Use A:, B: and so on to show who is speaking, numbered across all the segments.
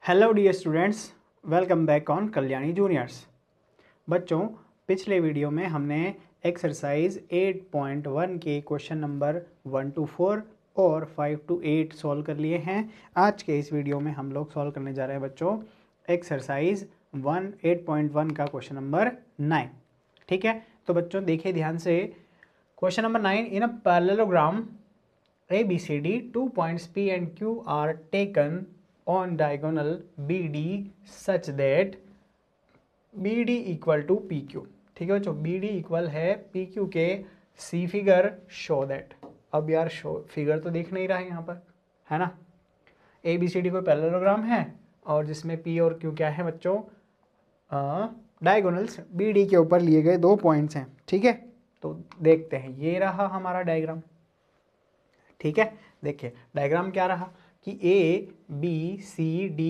A: Hello dear students, welcome back on Kalyani juniors. बच्चों, पिछले video में हमने एक्सरसाइज 8.1 के क्वेश्चन नंबर 1 to 4 और 5 to 8 सॉल्व कर लिए हैं। आज के इस वीडियो में हम लोग सॉल्व करने जा रहे हैं बच्चों एक्सरसाइज 8.1 का क्वेश्चन नंबर 9। ठीक है, तो बच्चों देखिए ध्यान से। Question number 9, in a parallelogram ABCD 2 points P and Q are taken on diagonal BD such that BD equal to PQ। ठीक है बच्चों, BD इक्वल है PQ के, सी फिगर शो दैट। अब यार शो फिगर तो दिख नहीं रहा है यहाँ पर, है ना। ABCD कोई पैरेललोग्राम है और जिसमें P और Q क्या है बच्चों, डायगोनल्स BD के ऊपर लिए गए 2 पॉइंट्स हैं। ठीक है, तो देखते हैं, ये रहा हमारा डायग्राम। ठीक है, देखिए डायग्राम क्या रहा कि ABCD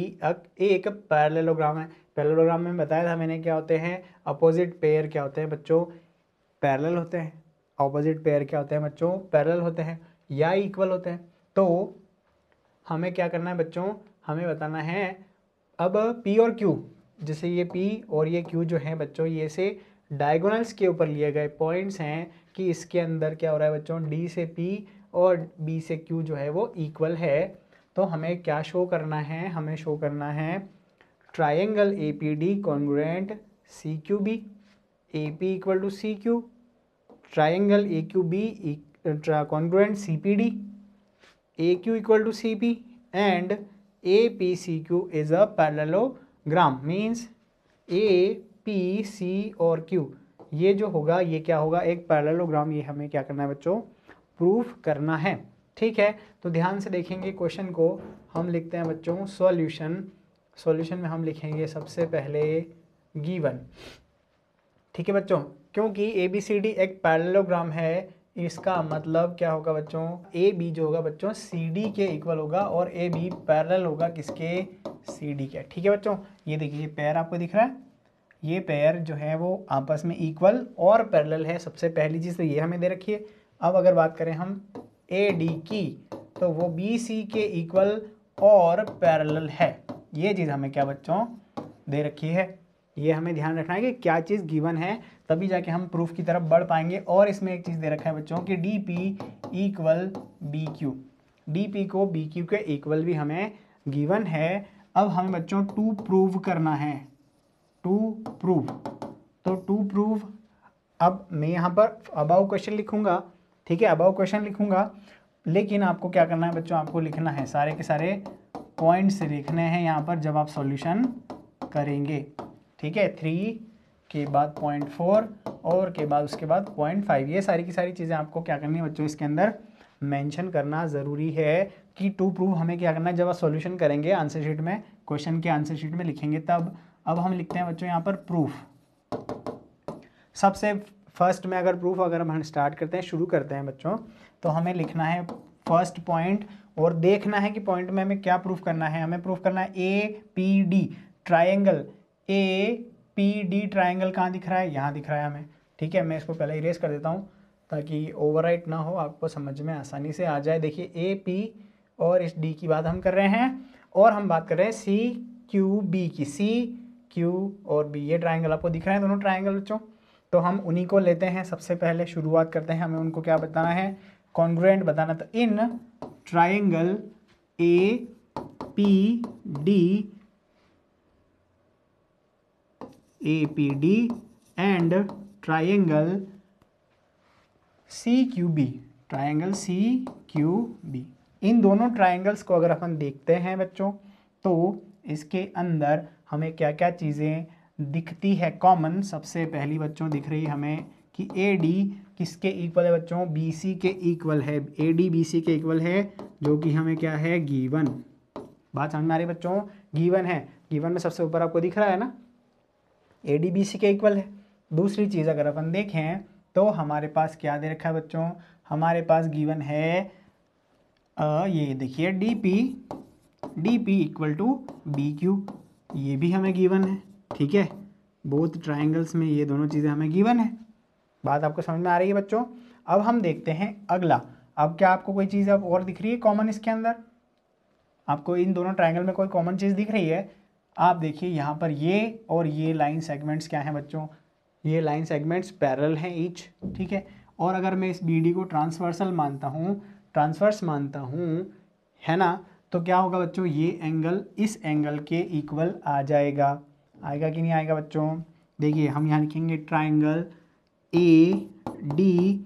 A: एक पैरेललोग्राम है। पैरेललोग्राम में बताया था मैंने क्या होते हैं, अपोजिट पेयर क्या होते हैं बच्चों, पैरेलल होते हैं। अपोजिट पेयर क्या होते हैं बच्चों, पैरेलल होते हैं या इक्वल होते हैं। तो हमें क्या करना है बच्चों, हमें बताना है अब P और Q, जैसे ये P और ये Q जो है बच्चों, ये से डायगोनल्स के ऊपर लिए गए पॉइंट्स हैं कि इसके अंदर क्या हो रहा है बच्चों, D से P और B से Q जो है वो इक्वल है। तो हमें क्या शो करना है, हमें शो करना है triangle APD congruent CQB, AP equal to CQ, triangle AQB congruent CPD, AQ equal to CP and APCQ is a parallelogram. Means APC और Q ये जो होगा, ये क्या होगा, एक पैरेललोग्राम। ये हमें क्या करना है बच्चों, प्रूफ करना है। ठीक है, तो ध्यान से देखेंगे क्वेश्चन को। हम लिखते हैं बच्चों सॉल्यूशन। सॉल्यूशन में हम लिखेंगे सबसे पहले गिवन। ठीक है बच्चों, क्योंकि ABCD एक पैरेललोग्राम है, इसका मतलब क्या होगा बच्चों, AB जो होगा बच्चों CD के इक्वल होगा और AB पैरेलल होगा किसके, CD के। ठीक है बच्चों, ये देखिए ये पेयर आपको दिख रहा है, ये पेयर जो है वो आपस में इक्वल और पैरेलल है। सबसे पहली चीज़ तो ये हमें दे रखी है। अब अगर बात करें हम AD की, तो वो BC के इक्वल और पैरेलल है। ये चीज़ हमें क्या बच्चों दे रखी है, ये हमें ध्यान रखना है कि क्या चीज़ गिवन है, तभी जाके हम प्रूफ की तरफ बढ़ पाएंगे। और इसमें एक चीज़ दे रखा है बच्चों कि DP इक्वल BQ, DP को BQ के इक्वल भी हमें गिवन है। अब हमें बच्चों टू प्रूव करना है, टू प्रूव। तो टू प्रूव, अब मैं यहाँ पर अबाउ क्वेश्चन लिखूंगा। ठीक है, अबाउ क्वेश्चन लिखूंगा, लेकिन आपको क्या करना है बच्चों, आपको लिखना है सारे के सारे पॉइंट्स लिखने हैं यहाँ पर जब आप सॉल्यूशन करेंगे। ठीक है, 3 के बाद 0.4 और के बाद उसके बाद 0.5, ये सारी की सारी चीज़ें आपको क्या करनी है बच्चों, इसके अंदर मेंशन करना ज़रूरी है कि टू प्रूव हमें क्या करना है। जब आप सॉल्यूशन करेंगे आंसर शीट में, क्वेश्चन के आंसर शीट में लिखेंगे तब। अब हम लिखते हैं बच्चों यहाँ पर प्रूफ। सबसे फर्स्ट में अगर प्रूफ अगर हम स्टार्ट करते हैं, शुरू करते हैं बच्चों, तो हमें लिखना है फर्स्ट पॉइंट और देखना है कि पॉइंट में हमें क्या प्रूफ करना है। हमें प्रूफ करना है APD ट्राइंगल, APD ट्राइंगल कहाँ दिख रहा है, यहाँ दिख रहा है हमें। ठीक है, मैं इसको पहले इरेज कर देता हूँ ताकि ओवरराइट ना हो, आपको समझ में आसानी से आ जाए। देखिए AP और इस D की बात हम कर रहे हैं और हम बात कर रहे हैं CQB की। CQ और B ये ट्राइंगल आपको दिख रहे हैं, दोनों ट्राइंगल बच्चों। तो हम उन्हीं को लेते हैं, सबसे पहले शुरुआत करते हैं। हमें उनको क्या बताना है, कॉन्ग्रुएंट बताना। तो in triangle APD and triangle CQB, triangle CQB, इन दोनों ट्राइंगल्स को अगर अपन देखते हैं बच्चों, तो इसके अंदर हमें क्या क्या चीज़ें दिखती है कॉमन। सबसे पहली बच्चों दिख रही है हमें कि AD किसके इक्वल है बच्चों, BC के इक्वल है। AD BC के इक्वल है, जो कि हमें क्या है, गिवन। बात समझ में आ रही है बच्चों, गिवन है। गिवन में सबसे ऊपर आपको दिख रहा है ना, AD BC के इक्वल है। दूसरी चीज़ अगर अपन देखें तो हमारे पास क्या दे रखा है बच्चों, हमारे पास गिवन है ये देखिए DP इक्वल टू BQ, ये भी हमें गिवन है। ठीक है, बोथ ट्राइंगल्स में ये दोनों चीज़ें हमें गिवन है। बात आपको समझ में आ रही है बच्चों। अब हम देखते हैं अगला। अब क्या आपको कोई चीज़ अब और दिख रही है कॉमन इसके अंदर, आपको इन दोनों ट्राइंगल में कोई कॉमन चीज़ दिख रही है? आप देखिए यहाँ पर ये और ये लाइन सेगमेंट्स क्या हैं बच्चों? ये लाइन सेगमेंट्स पैरेलल हैं ईच, ठीक है। और अगर मैं इस BD को ट्रांसवर्सल मानता हूँ, ट्रांसवर्स मानता हूँ, है ना, तो क्या होगा बच्चों? ये एंगल इस एंगल के इक्वल आ जाएगा। आएगा कि नहीं आएगा बच्चों? देखिए हम यहाँ लिखेंगे triangle ADP,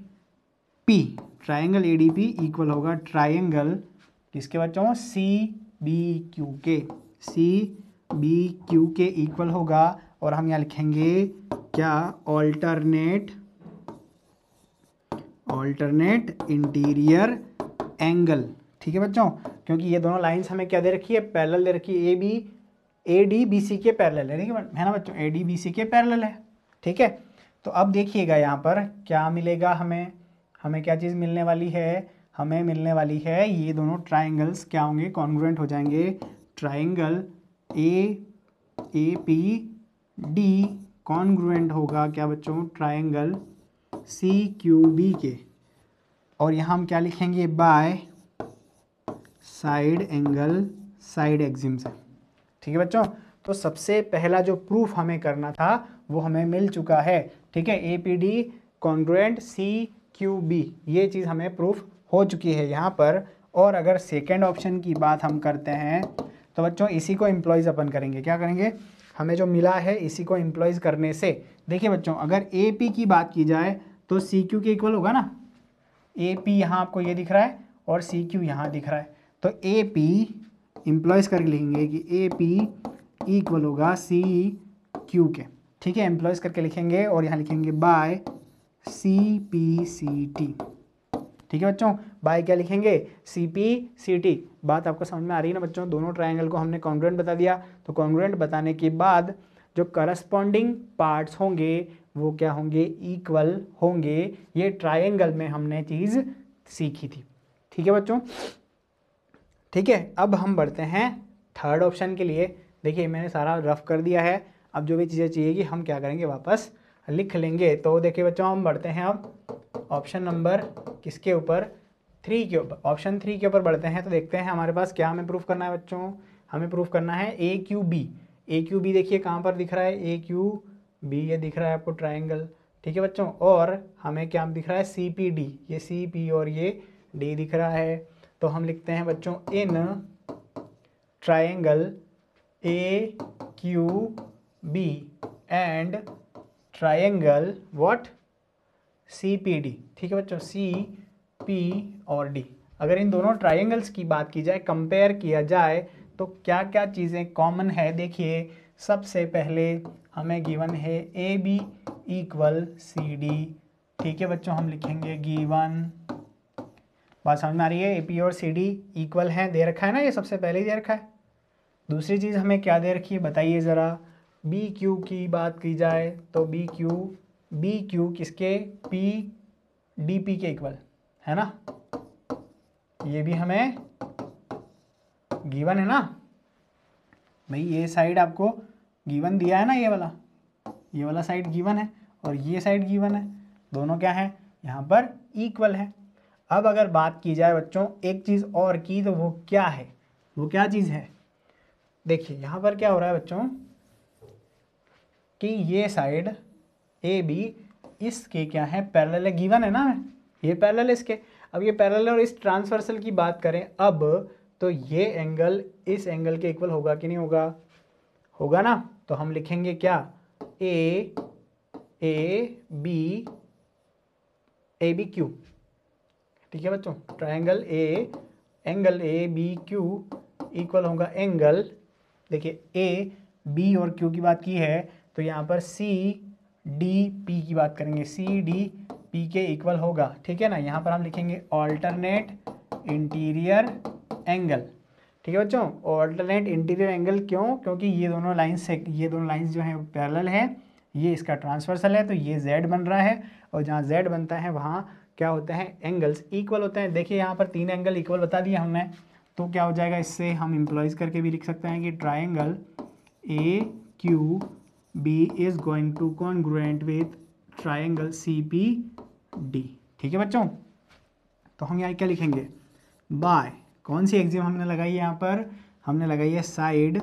A: triangle ADP equal होगा ट्राइंगल किसके बच्चों? CBQ के, CBQ के इक्वल होगा। और हम यहाँ लिखेंगे क्या? ऑल्टरनेट इंटीरियर एंगल, ठीक है बच्चों। क्योंकि ये दोनों लाइंस हमें क्या दे रखी है? पैरेलल दे रखी है। ADBC के पैरेलल है, ठीक है ना बच्चों? ADBC के पैरेलल है, ठीक है। तो अब देखिएगा यहाँ पर क्या मिलेगा हमें? हमें क्या चीज़ मिलने वाली है? हमें मिलने वाली है ये दोनों ट्राइंगल्स क्या होंगे? कॉन्ग्रुएंट हो जाएंगे। ट्राइंगल APD कॉन्ग्रुएंट होगा क्या बच्चों? ट्राइंगल CQB के। और यहाँ हम क्या लिखेंगे? By side angle side axioms है, ठीक है बच्चों। तो सबसे पहला जो प्रूफ हमें करना था वो हमें मिल चुका है, ठीक है। APD कॉन्ग्रुएंट CQB, ये चीज़ हमें प्रूफ हो चुकी है यहाँ पर। और अगर सेकेंड ऑप्शन की बात हम करते हैं तो बच्चों इसी को एम्प्लॉयज़ अपन करेंगे। क्या करेंगे? हमें जो मिला है इसी को एम्प्लॉयज़ करने से, देखिए बच्चों अगर AP की बात की जाए तो CQ के इक्वल होगा ना। AP यहाँ आपको ये दिख रहा है और CQ यहाँ दिख रहा है, तो AP एम्प्लॉयज़ करके लिखेंगे कि AP इक्वल होगा CQ के, ठीक है। एम्प्लॉयज़ करके लिखेंगे और यहाँ लिखेंगे बाय CPCT, ठीक है बच्चों। बाय क्या लिखेंगे? CPCT। बात आपको समझ में आ रही है ना बच्चों? दोनों ट्राइंगल को हमने कॉन्ग्रुएंट बता दिया, तो कॉन्ग्रुएंट बताने के बाद जो करस्पॉन्डिंग पार्ट्स होंगे वो क्या होंगे? इक्वल होंगे। ये ट्राइंगल में हमने चीज़ सीखी थी, ठीक है बच्चों। ठीक है, अब हम बढ़ते हैं थर्ड ऑप्शन के लिए। देखिए मैंने सारा रफ कर दिया है, अब जो भी चीज़ें चाहिए कि हम क्या करेंगे? वापस लिख लेंगे। तो देखिए बच्चों हम बढ़ते हैं अब ऑप्शन नंबर किसके ऊपर? 3 के ऊपर। ऑप्शन 3 के ऊपर बढ़ते हैं। तो देखते हैं हमारे पास क्या हमें प्रूफ करना है बच्चों? हमें प्रूफ करना है AQB। AQB देखिए कहाँ पर दिख रहा है? AQB ये दिख रहा है आपको ट्राइंगल, ठीक है बच्चों। और हमें क्या दिख रहा है? CPD, ये CP और ये D दिख रहा है। तो हम लिखते हैं बच्चों in triangle AQB and triangle what? CPD, ठीक है बच्चों। CP और D, अगर इन दोनों ट्राइंगल्स की बात की जाए, कंपेयर किया जाए, तो क्या क्या चीज़ें कॉमन है? देखिए सबसे पहले हमें गिवन है AB इक्वल CD, ठीक है बच्चों। हम लिखेंगे गिवन, बात समझ में आ रही है? AP और CD इक्वल हैं, दे रखा है ना, ये सबसे पहले ही दे रखा है। दूसरी चीज़ हमें क्या दे रखी है बताइए ज़रा? BQ की बात की जाए तो BQ किसके? DP के इक्वल है ना, ये भी हमें गिवन है ना भाई। ये साइड आपको गिवन दिया है ना, ये वाला साइड गिवन है और ये साइड गिवन है, दोनों क्या है? यहाँ पर इक्वल है। अब अगर बात की जाए बच्चों एक चीज़ और की, तो वो क्या है? वो क्या चीज़ है? देखिए यहाँ पर क्या हो रहा है बच्चों कि ये साइड AB इसके क्या है? पैरेलल है, गिवन है ना, ये पैरेलल है इसके। अब ये पैरेलल और इस ट्रांसवर्सल की बात करें अब, तो ये एंगल इस एंगल के इक्वल होगा कि नहीं होगा? होगा ना। तो हम लिखेंगे क्या? ABQ, ठीक है बच्चों। ट्राइंगल एंगल ABQ इक्वल होगा एंगल, देखिए AB और Q की बात की है तो यहाँ पर CDP की बात करेंगे, CDP के इक्वल होगा, ठीक है ना। यहाँ पर हम लिखेंगे ऑल्टरनेट इंटीरियर एंगल, ठीक है बच्चों। ऑल्टरनेट इंटीरियर एंगल क्यों? क्योंकि ये दोनों लाइंस जो हैं पैरेलल है, ये इसका ट्रांसवर्सल है, तो ये Z बन रहा है। और जहाँ Z बनता है वहाँ क्या होता है? एंगल्स इक्वल होते हैं। देखिए यहाँ पर 3 एंगल इक्वल बता दिया हमने, तो क्या हो जाएगा? इससे हम इम्प्लॉइज करके भी लिख सकते हैं कि triangle AQB is going to congruent with triangle CPD, ठीक है बच्चों। तो हम यहाँ क्या लिखेंगे? बाय कौन सी एक्सिम हमने लगाई है यहाँ पर? हमने लगाई है साइड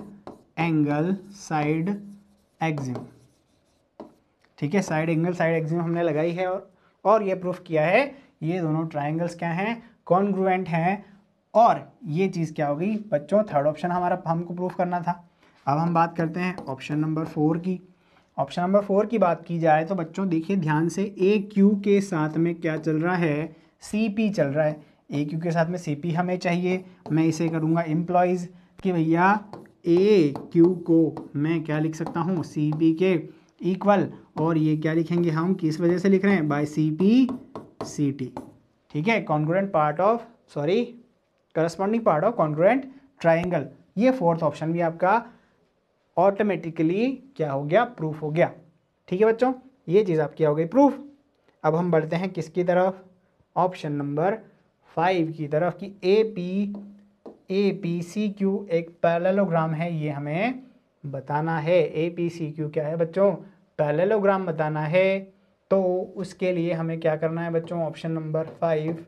A: एंगल साइड एक्सिम, ठीक है, साइड एंगल साइड एक्सिम हमने लगाई है और ये प्रूफ किया है ये दोनों ट्राइंगल्स क्या हैं? कॉन्ग्रुएंट हैं। और ये चीज़ क्या हो गई बच्चों? थर्ड ऑप्शन हमारा हमको प्रूफ करना था। अब हम बात करते हैं ऑप्शन नंबर 4 की। ऑप्शन नंबर 4 की बात की जाए तो बच्चों देखिए ध्यान से, ए क्यू के साथ में क्या चल रहा है? सी पी चल रहा है। ए क्यू के साथ में सी पी हमें चाहिए। मैं इसे करूँगा एम्प्लॉयज़ कि भैया ए क्यू को मैं क्या लिख सकता हूँ? सी पी के इक्वल, और ये क्या लिखेंगे हम? किस वजह से लिख रहे हैं? By C P C T, ठीक है, congruent part of corresponding part of congruent triangle. ये फोर्थ ऑप्शन भी आपका ऑटोमेटिकली क्या हो गया? प्रूफ हो गया। ठीक है बच्चों, ये चीज़ आपकी हो गई प्रूफ। अब हम बढ़ते हैं किसकी तरफ? ऑप्शन नंबर 5 की तरफ कि ए पी सी क्यू एक पैरेललोग्राम है, ये हमें बताना है। ए पी सी क्यू क्या है बच्चों? पैरेललोग्राम बताना है। तो उसके लिए हमें क्या करना है बच्चों? Option number 5।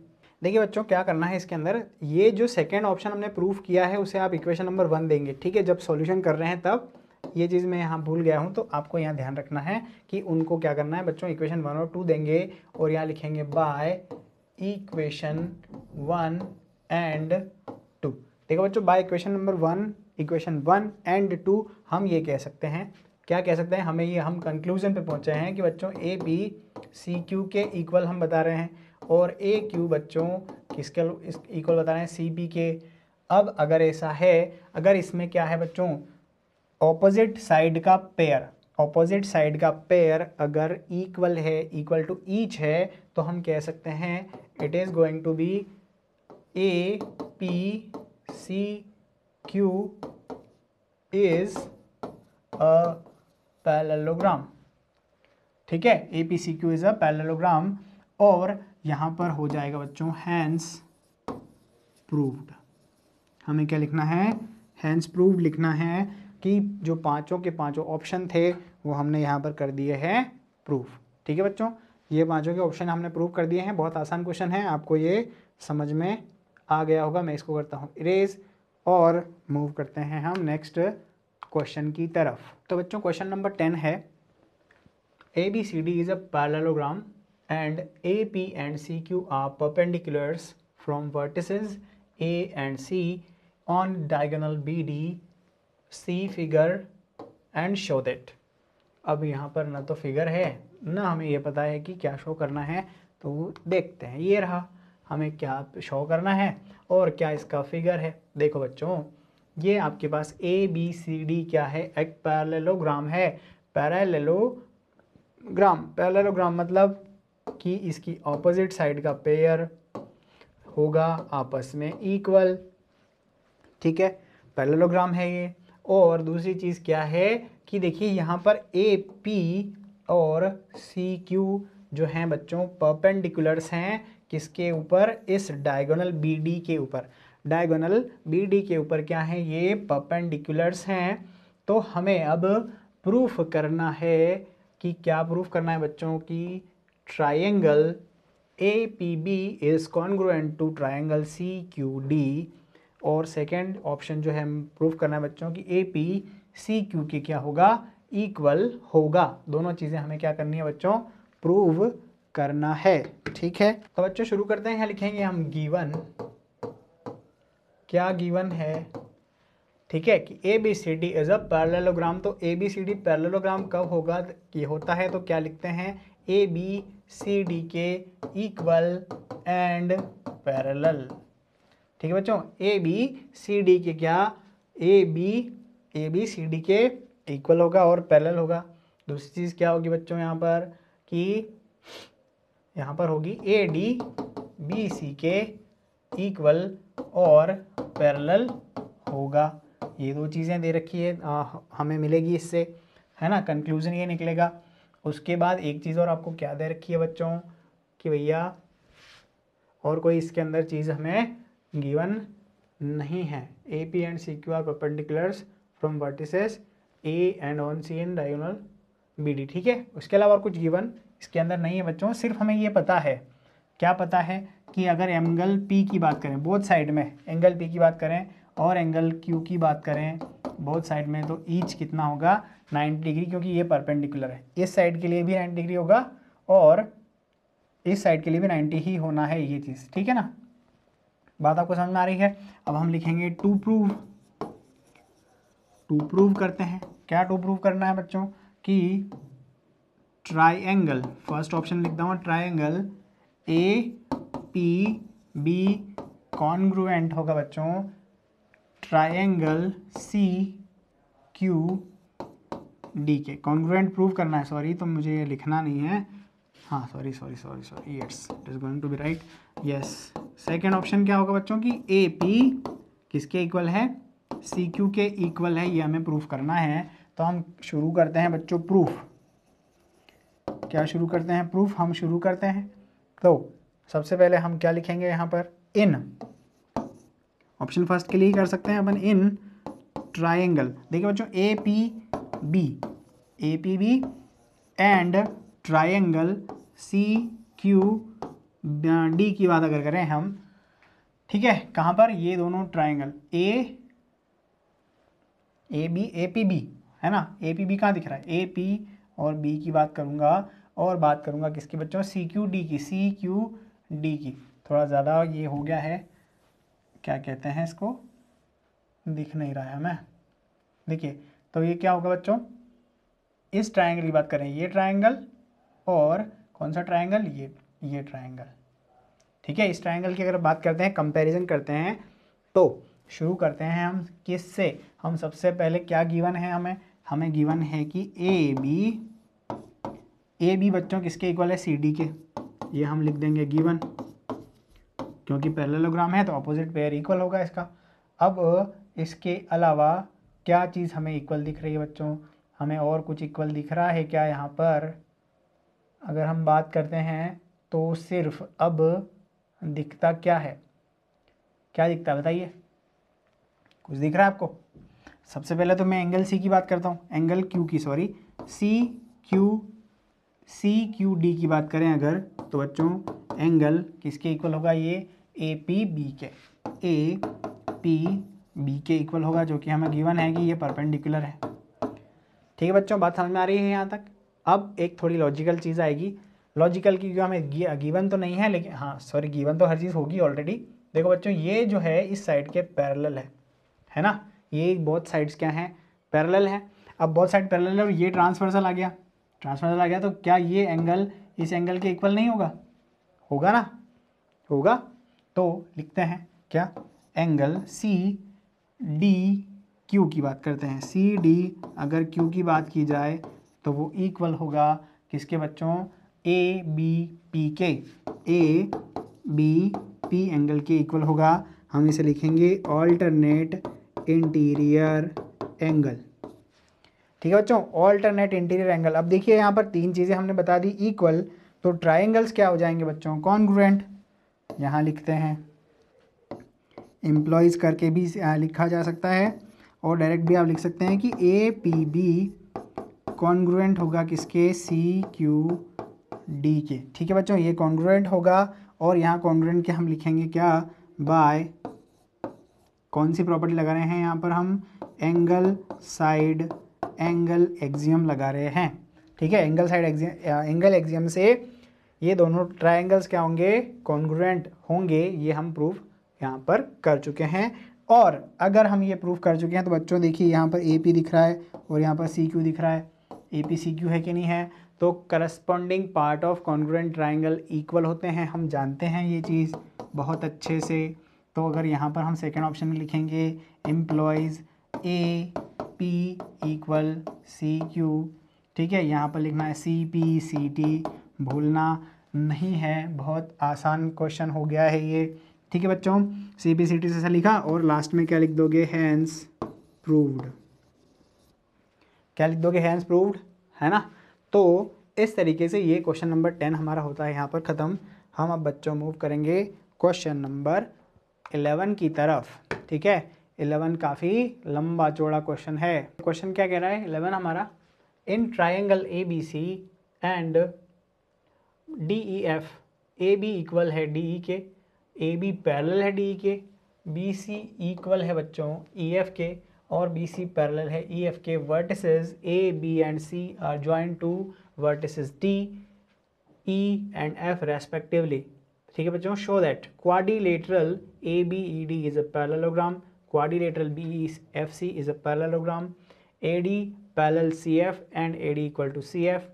A: देखिए बच्चों क्या करना है इसके अंदर, ये जो सेकेंड ऑप्शन हमने प्रूफ किया है उसे आप इक्वेशन नंबर 1 देंगे, ठीक है, जब सॉल्यूशन कर रहे हैं तब। ये चीज़ मैं यहाँ भूल गया हूँ, तो आपको यहाँ ध्यान रखना है कि उनको क्या करना है बच्चों? इक्वेशन 1 और 2 देंगे, और यहाँ लिखेंगे बाय इक्वेशन 1 एंड 2। देखो बच्चों, by equation number 1, equation 1 and 2 हम ये कह सकते हैं, क्या कह सकते हैं? हमें ये हम कंक्लूजन पे पहुँचे हैं कि बच्चों ए पी सी क्यू के इक्वल हम बता रहे हैं, और ए क्यू बच्चों किसके इक्वल बता रहे हैं? सी पी के। अब अगर ऐसा है, अगर इसमें क्या है बच्चों? ऑपोजिट साइड का पेयर, ऑपोजिट साइड का पेयर अगर इक्वल है, इक्वल टू ईच है, तो हम कह सकते हैं it is going to be A P C Q is a parallelogram, ठीक है, A P C Q is a parallelogram. और यहाँ पर हो जाएगा बच्चों हैंस प्रूव्ड। हमें क्या लिखना है? हैंस प्रूव्ड लिखना है कि जो पांचों के पांचों ऑप्शन थे वो हमने यहाँ पर कर दिए हैं प्रूफ। ठीक है बच्चों, ये पांचों के ऑप्शन हमने प्रूव कर दिए हैं। बहुत आसान क्वेश्चन है, आपको ये समझ में आ गया होगा। मैं इसको करता हूँ इरेज और मूव करते हैं हम नेक्स्ट क्वेश्चन की तरफ। तो बच्चों क्वेश्चन नंबर 10 है, A B C D is a parallelogram and AP and CQ are perpendiculars from vertices A and C on diagonal BD. See figure and show that. अब यहाँ पर ना तो फिगर है ना हमें ये पता है कि क्या शो करना है, तो देखते हैं। ये रहा, हमें क्या शो करना है और क्या इसका फिगर है। देखो बच्चों, ये आपके पास ए बी सी डी क्या है? एक पैरेललोग्राम है। पैरेललोग्राम मतलब कि इसकी ऑपोजिट साइड का पेयर होगा आपस में इक्वल, ठीक है, पैरेललोग्राम है ये। और दूसरी चीज़ क्या है कि देखिए यहाँ पर ए पी और सी क्यू जो हैं बच्चों परपेंडिकुलर्स हैं किसके ऊपर? इस डायगोनल बी डी के ऊपर। डायगोनल बी डी के ऊपर क्या है? ये परपेंडिकुलर्स हैं। तो हमें अब प्रूफ करना है कि क्या प्रूफ करना है बच्चों? की triangle APB is congruent to triangle CQD। और सेकेंड ऑप्शन जो है प्रूफ करना है बच्चों कि APCQ के क्या होगा? इक्वल होगा। दोनों चीज़ें हमें क्या करनी है बच्चों? प्रूव करना है। ठीक है, तो बच्चों शुरू करते हैं। यहाँ लिखेंगे हम गिवन, क्या गिवन है? ठीक है, कि ABCD इज अ पैरेललोग्राम। तो ABCD पैरेललोग्राम कब होगा? ये होता है तो क्या लिखते हैं? ABCD के इक्वल एंड पैरेलल। ठीक है बच्चों, ABCD के क्या? ABCD के इक्वल होगा और पैरेलल होगा। दूसरी चीज़ क्या होगी बच्चों यहाँ पर? कि यहाँ पर होगी ADBC के इक्वल और पैरेलल होगा। ये दो चीज़ें दे रखी है हमें मिलेगी इससे, है ना, कंक्लूजन ये निकलेगा। उसके बाद एक चीज़ और आपको क्या दे रखी है बच्चों कि भैया और कोई इसके अंदर चीज़ हमें गिवन नहीं है। AP and CQ are perpendiculars from vertices A and on C in diagonal BD। ठीक है, उसके अलावा और कुछ गिवन इसके अंदर नहीं है बच्चों। सिर्फ हमें ये पता है, क्या पता है? कि अगर एंगल P की बात करें बोथ साइड में, एंगल P की बात करें और एंगल Q की बात करें बोथ साइड में, तो ईच कितना होगा 90 डिग्री, क्योंकि ये परपेंडिकुलर है। इस साइड के लिए भी 90 डिग्री होगा और इस साइड के लिए भी 90 ही होना है ये चीज़, ठीक है ना। बात आपको समझ में आ रही है। अब हम लिखेंगे टू प्रूव। टू प्रूव करते हैं, क्या टू प्रूव करना है बच्चों कि ट्राइंगल, फर्स्ट ऑप्शन लिखता हूँ, ट्राइंगल APB कॉन्ग्रुएंट होगा बच्चों ट्राइंगल CQD के। कॉन्ग्रुएंट प्रूव करना है, सॉरी, तो मुझे ये लिखना नहीं है, हाँ sorry, it's it is going to be right, yes. Second option क्या होगा बच्चों की AP किसके इक्वल है, CQ के इक्वल है, ये हमें प्रूफ करना है। तो हम शुरू करते हैं बच्चों प्रूफ। क्या शुरू करते हैं, प्रूफ हम शुरू करते हैं। तो सबसे पहले हम क्या लिखेंगे यहाँ पर, इन, ऑप्शन फर्स्ट के लिए ही कर सकते हैं अपन, इन ट्राइंगल, देखिए बच्चों APB एंड ट्राइंगल CQD की बात अगर करें हम, ठीक है, कहाँ पर, ये दोनों ट्राइंगल APB है ना, APB कहाँ दिख रहा है, AP और B की बात करूँगा, और बात करूँगा किसकी बच्चों, CQD की। थोड़ा ज़्यादा ये हो गया है, क्या कहते हैं इसको, दिख नहीं रहा है हमें, देखिए। तो ये क्या होगा बच्चों, इस ट्राइंगल की बात करें, ये ट्राइंगल और कौन सा ट्राइंगल, ये ट्राइंगल, ठीक है। इस ट्राइंगल की अगर बात करते हैं, कंपैरिजन करते हैं, तो शुरू करते हैं हम किससे, हम सबसे पहले क्या गिवन है हमें गिवन है कि AB बच्चों किसके इक्वल है, CD के, ये हम लिख देंगे गिवन, क्योंकि पैरेललोग्राम है तो अपोजिट पेयर इक्वल होगा इसका। अब इसके अलावा क्या चीज़ हमें इक्वल दिख रही है बच्चों, हमें और कुछ इक्वल दिख रहा है क्या यहाँ पर, अगर हम बात करते हैं तो सिर्फ अब दिखता क्या है, क्या दिखता है बताइए, कुछ दिख रहा है आपको। सबसे पहले तो मैं एंगल C की बात करता हूँ, एंगल Q की, सॉरी, CQD की बात करें अगर, तो बच्चों एंगल किसके इक्वल होगा, ये APB के इक्वल होगा, जो कि हमें गिवन है कि ये परपेंडिकुलर है, ठीक है बच्चों। बात समझ में आ रही है यहाँ तक। अब एक थोड़ी लॉजिकल चीज़ आएगी, लॉजिकल की, जो हमें गिवन तो नहीं है, लेकिन हाँ सॉरी, गिवन तो हर चीज़ होगी ऑलरेडी। देखो बच्चों, ये जो है इस साइड के पैरेलल है ना, ये बोथ साइड्स क्या हैं, पैरेलल है। अब बोथ साइड पैरेलल है और ये ट्रांसवर्सल आ गया, तो क्या ये एंगल इस एंगल के इक्वल नहीं होगा, होगा ना, होगा। तो लिखते हैं क्या, एंगल CDQ की बात करते हैं, CD अगर Q की बात की जाए तो वो इक्वल होगा किसके बच्चों, ABP के, ABP एंगल के इक्वल होगा। हम इसे लिखेंगे ऑल्टरनेट इंटीरियर एंगल, ठीक है बच्चों, ऑल्टरनेट इंटीरियर एंगल। अब देखिए यहाँ पर तीन चीज़ें हमने बता दी इक्वल, तो ट्राइंगल्स क्या हो जाएंगे बच्चों, कॉन्ग्रुएंट, यहाँ लिखते हैं, एम्प्लॉयज़ करके भी लिखा जा सकता है, और डायरेक्ट भी आप लिख सकते हैं कि APB कॉन्ग्रुएंट होगा किसके, CQD के, ठीक है बच्चों, ये कॉन्ग्रुएंट होगा। और यहाँ कॉन्ग्रुएंट के हम लिखेंगे क्या, बाय, कौन सी प्रॉपर्टी लगा रहे हैं यहाँ पर हम, एंगल साइड एंगल एक्सियम लगा रहे हैं, ठीक है। एंगल साइड एंगल एक्सियम से ये दोनों ट्राइंगल्स क्या होंगे, कॉन्ग्रुएंट होंगे, ये हम प्रूफ यहाँ पर कर चुके हैं। और अगर हम ये प्रूफ कर चुके हैं तो बच्चों देखिए यहाँ पर AP दिख रहा है और यहाँ पर CQ दिख रहा है, AP CQ है कि नहीं है, तो corresponding part of congruent triangle equal होते हैं, हम जानते हैं ये चीज़ बहुत अच्छे से। तो अगर यहाँ पर हम सेकेंड ऑप्शन में लिखेंगे एम्प्लॉयज़ AP इक्वल CQ, ठीक है, यहाँ पर लिखना है CP CT, भूलना नहीं है, बहुत आसान क्वेश्चन हो गया है ये, ठीक है बच्चों। CP CT से लिखा और लास्ट में क्या लिख दोगे, हैंस प्रूव्ड, क्या लिख दोगे, हैंस प्रूव्ड, है ना। तो इस तरीके से ये क्वेश्चन नंबर 10 हमारा होता है यहाँ पर ख़त्म। हम अब बच्चों मूव करेंगे क्वेश्चन नंबर 11 की तरफ, ठीक है। 11 काफ़ी लंबा चौड़ा क्वेश्चन है। क्वेश्चन क्या कह रहा है 11 हमारा, in triangle ABC and DEF, AB equal है DE के, ए बी पैरेलल है डी के, बी सी इक्वल है बच्चों ई एफ के, और बी सी पैरेलल है ई एफ के। Vertices A B and C are joined to vertices D E and F respectively. ठीक है बच्चों, show that quadrilateral A B E D is a parallelogram, quadrilateral B F C is a parallelogram, A D parallel C F and A D equal to C F,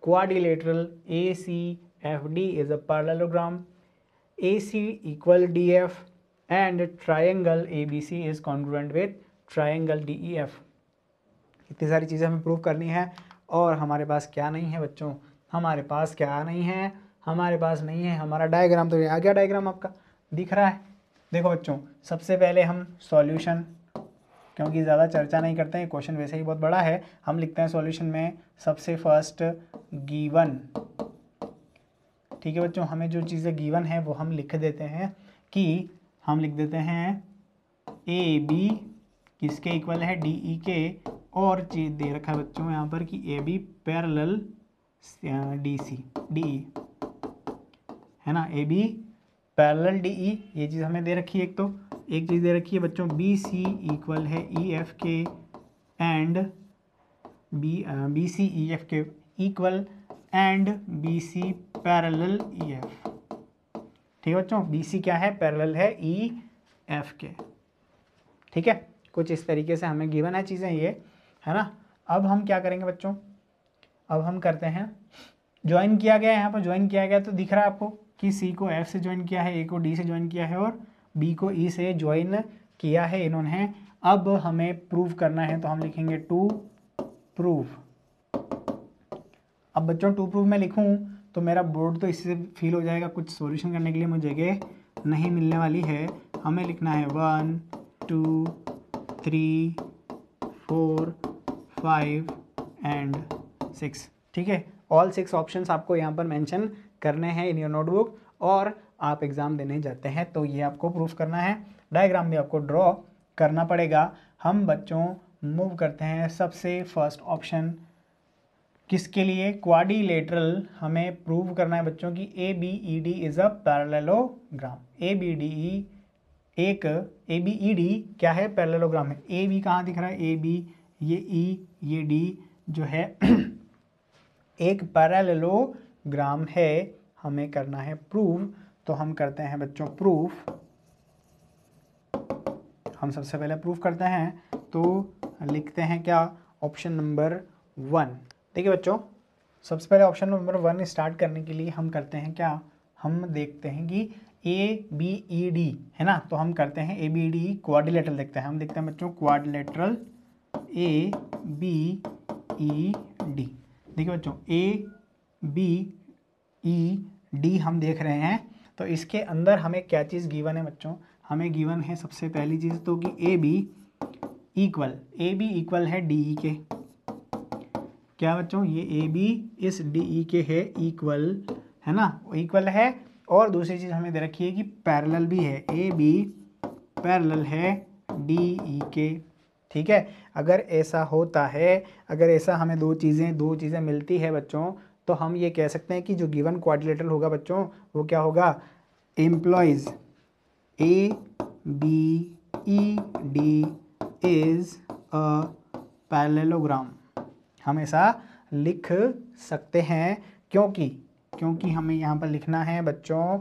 A: quadrilateral A C F D is a parallelogram, A C equal D F and triangle A B C is congruent with triangle D E F. इतनी सारी चीज़ें हमें prove करनी है, और हमारे पास क्या नहीं है बच्चों, हमारे पास क्या नहीं है, हमारे पास नहीं है हमारा डायग्राम। तो ये आ गया डायग्राम आपका, दिख रहा है। देखो बच्चों, सबसे पहले हम सॉल्यूशन, क्योंकि ज़्यादा चर्चा नहीं करते हैं, क्वेश्चन वैसे ही बहुत बड़ा है, हम लिखते हैं सॉल्यूशन में सबसे फर्स्ट गिवन। ठीक है बच्चों, हमें जो चीज़ें गिवन है वो हम लिख देते हैं, कि हम लिख देते हैं ए बी किसके इक्वल है, डी ई के, और चीज दे रखा है बच्चों यहाँ पर कि A B parallel D C D E, है ना, A B parallel D E, ये चीज़ हमें दे रखी है। एक चीज़ दे रखी है बच्चों बी सी इक्वल है ई एफ के and B C E F के equal and B C parallel E F. ठीक है बच्चों, बी सी क्या है, पैरेलल है ई एफ के। ठीक है, कुछ इस तरीके से हमें गिवन है चीज़ें ये, है ना। अब हम क्या करेंगे बच्चों, अब हम करते हैं, ज्वाइन किया गया है यहाँ पर, ज्वाइन किया गया तो दिख रहा है आपको कि सी को एफ से ज्वाइन किया है, ए को डी से ज्वाइन किया है, और बी को ई से ज्वाइन किया है इन्होंने। अब हमें प्रूव करना है, तो हम लिखेंगे टू प्रूव। अब बच्चों टू प्रूव मैं लिखूँ तो मेरा बोर्ड तो इससे फील हो जाएगा, कुछ सॉल्यूशन करने के लिए मुझे जगह नहीं मिलने वाली है। हमें लिखना है 1 2 3 4 5 एंड 6। ठीक है, ऑल 6 ऑप्शंस आपको यहाँ पर मेंशन करने हैं इन योर नोटबुक, और आप एग्ज़ाम देने जाते हैं तो ये आपको प्रूफ करना है। डायग्राम भी आपको ड्रॉ करना पड़ेगा। हम बच्चों मूव करते हैं सबसे फर्स्ट ऑप्शन, किसके लिए, क्वाड्रिलेटरल। हमें प्रूव करना है बच्चों कि A B E D is a parallelogram. A B D E एक ए बी ई डी क्या है, पैरेललोग्राम है। ए बी कहाँ दिख रहा है, ए बी, ये ई, ये डी जो है एक पैरेललोग्राम है। हमें करना है प्रूव, तो हम करते हैं बच्चों प्रूफ। हम सबसे पहले प्रूफ करते हैं, तो लिखते हैं क्या, ऑप्शन नंबर 1। देखिए बच्चों, सबसे पहले ऑप्शन नंबर 1 स्टार्ट करने के लिए हम करते हैं क्या, हम देखते हैं कि ए बी ई डी है ना, तो हम करते हैं ए बी डी क्वाड्रिलेटरल देखते हैं। हम देखते हैं बच्चों quadrilateral A B E D. देखिए बच्चों, ए बी ई डी हम देख रहे हैं, तो इसके अंदर हमें क्या चीज़ गिवन है बच्चों, हमें गिवन है सबसे पहली चीज़ तो कि ए बी इक्वल है डी ई के। क्या बच्चों, ये ए बी इस डी ई के है इक्वल, है ना, इक्वल है। और दूसरी चीज़ हमें दे रखी है कि पैरेलल भी है, ए बी पैरेलल है डी ई के। ठीक है, अगर ऐसा होता है, अगर ऐसा हमें दो चीज़ें मिलती है बच्चों, तो हम ये कह सकते हैं कि जो गिवन क्वाड्रिलेटरल होगा बच्चों वो क्या होगा, implies A B E D is a parallelogram. हम ऐसा लिख सकते हैं, क्योंकि हमें यहाँ पर लिखना है बच्चों,